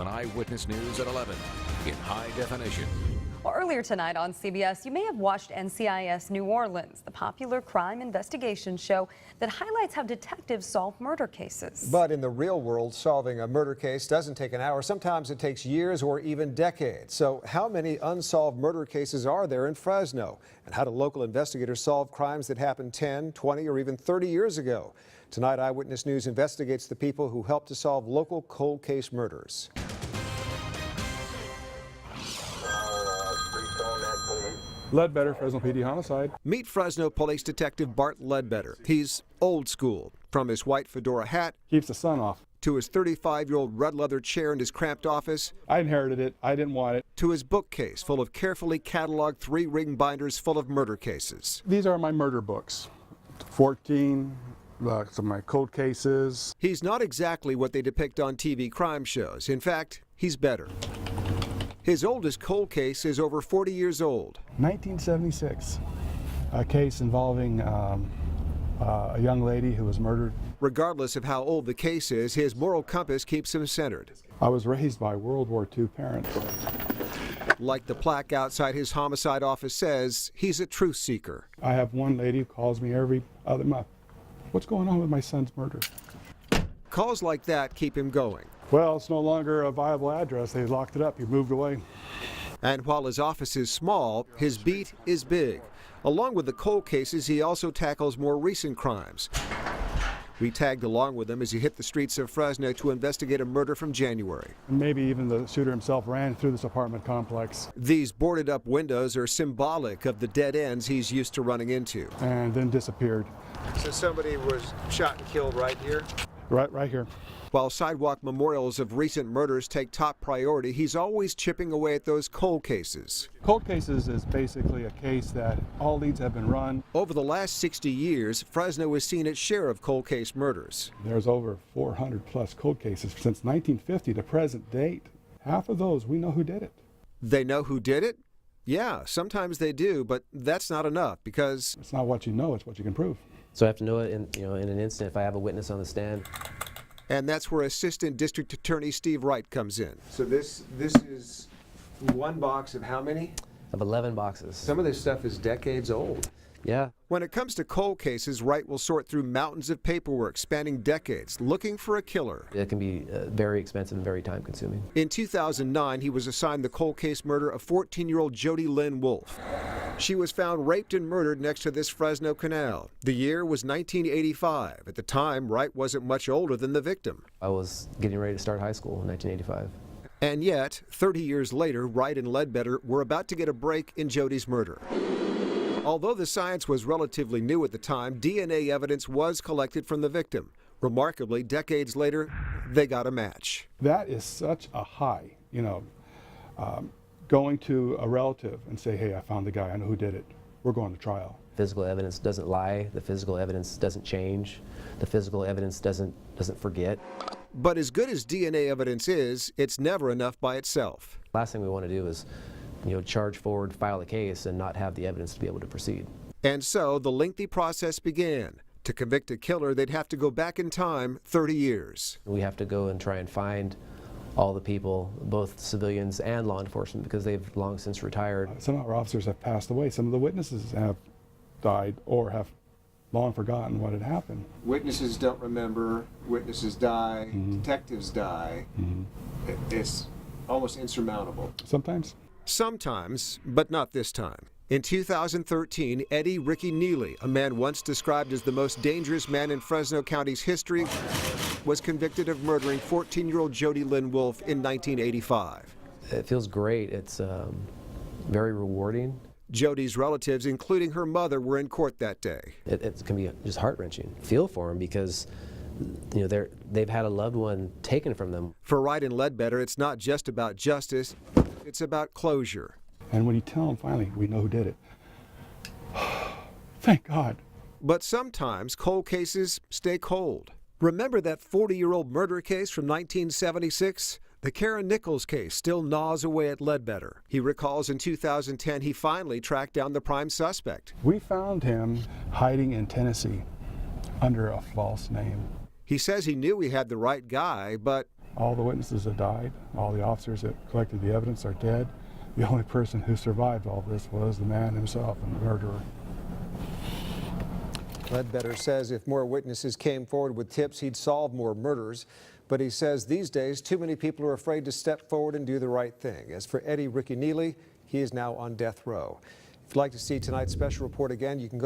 On Eyewitness News at 11 in high definition. Well, earlier tonight on CBS, you may have watched NCIS New Orleans, the popular crime investigation show that highlights how detectives solve murder cases. But in the real world, solving a murder case doesn't take an hour. Sometimes it takes years or even decades. So how many unsolved murder cases are there in Fresno? And how do local investigators solve crimes that happened 10, 20, or even 30 years ago? Tonight, Eyewitness News investigates the people who helped to solve local cold case murders. Ledbetter, Fresno PD homicide. Meet Fresno Police Detective Bart Ledbetter. He's old school, from his white fedora hat Keeps the sun off. to his 35-year-old red leather chair in his cramped office, I inherited it. I didn't want it. to his bookcase full of carefully cataloged 3-ring binders full of murder cases. These are my murder books. 14, some of my cold cases. He's not exactly what they depict on TV crime shows. In fact, he's better. His oldest cold case is over 40 years old. 1976, a case involving a young lady who was murdered. Regardless of how old the case is, his moral compass keeps him centered. I was raised by World War II parents. Like the plaque outside his homicide office says, he's a truth seeker. I have one lady who calls me every other month. What's going on with my son's murder? Calls like that keep him going. Well, it's no longer a viable address. They locked it up. He moved away. And while his office is small, his beat is big. Along with the cold cases, he also tackles more recent crimes. We tagged along with him as he hit the streets of Fresno to investigate a murder from January. And maybe even the shooter himself ran through this apartment complex. These boarded up windows are symbolic of the dead ends he's used to running into. And then disappeared. So somebody was shot and killed right here? Right here. While sidewalk memorials of recent murders take top priority, he's always chipping away at those cold cases. Cold cases is basically a case that all leads have been run. Over the last 60 years, Fresno has seen its share of cold case murders. There's over 400 plus cold cases since 1950 to present date. Half of those, we know who did it. They know who did it? Yeah, sometimes they do, but that's not enough because It's not what you know, it's what you can prove. So I have to know it in an instant if I have a witness on the stand. and that's where Assistant District Attorney Steve Wright comes in. So this is one box of how many? Of 11 boxes. Some of this stuff is decades old. Yeah. When it comes to cold cases, Wright will sort through mountains of paperwork spanning decades, looking for a killer. It can be very expensive and very time-consuming. In 2009, he was assigned the cold case murder of 14-year-old Jody Lynn Wolfe. She was found raped and murdered next to this Fresno canal. The year was 1985. At the time, Wright wasn't much older than the victim. I was getting ready to start high school in 1985. And yet, 30 years later, Wright and Ledbetter were about to get a break in Jody's murder. Although the science was relatively new at the time, DNA evidence was collected from the victim. Remarkably, decades later, they got a match. That is such a high, going to a relative and say, hey, I found the guy, I know who did it. We're going to trial. Physical evidence doesn't lie. The physical evidence doesn't change. The physical evidence doesn't forget. But as good as DNA evidence is, it's never enough by itself. Last thing we want to do is charge forward, file a case, and not have the evidence to be able to proceed. And so the lengthy process began. To convict a killer, they'd have to go back in time 30 years. We have to go and try and find all the people, both civilians and law enforcement, because they've long since retired. Some of our officers have passed away. Some of the witnesses have died or have long forgotten what had happened. Witnesses don't remember, witnesses die, detectives die. It's almost insurmountable. Sometimes, but not this time. In 2013, Eddie Ricky Neely, a man once described as the most dangerous man in Fresno County's history, was convicted of murdering 14-year-old Jody Lynn Wolfe in 1985. It feels great. It's very rewarding. Jody's relatives, including her mother, were in court that day. It can be just heart-wrenching. Feel for them because they've had a loved one taken from them. For Wright and Ledbetter, it's not just about justice, it's about closure. And when you tell them, finally, we know who did it. Thank God. But sometimes cold cases stay cold. Remember that 40-year-old murder case from 1976? The Karen Nichols case still gnaws away at Ledbetter. He recalls in 2010 he finally tracked down the prime suspect. We found him hiding in Tennessee under a false name. He says he knew he had the right guy, but All the witnesses have died. All the officers that collected the evidence are dead. The only person who survived all this was the man himself and the murderer. Ledbetter says if more witnesses came forward with tips, he'd solve more murders. But he says these days, too many people are afraid to step forward and do the right thing. As for Eddie Ricky Neely, he is now on death row. If you'd like to see tonight's special report again, you can go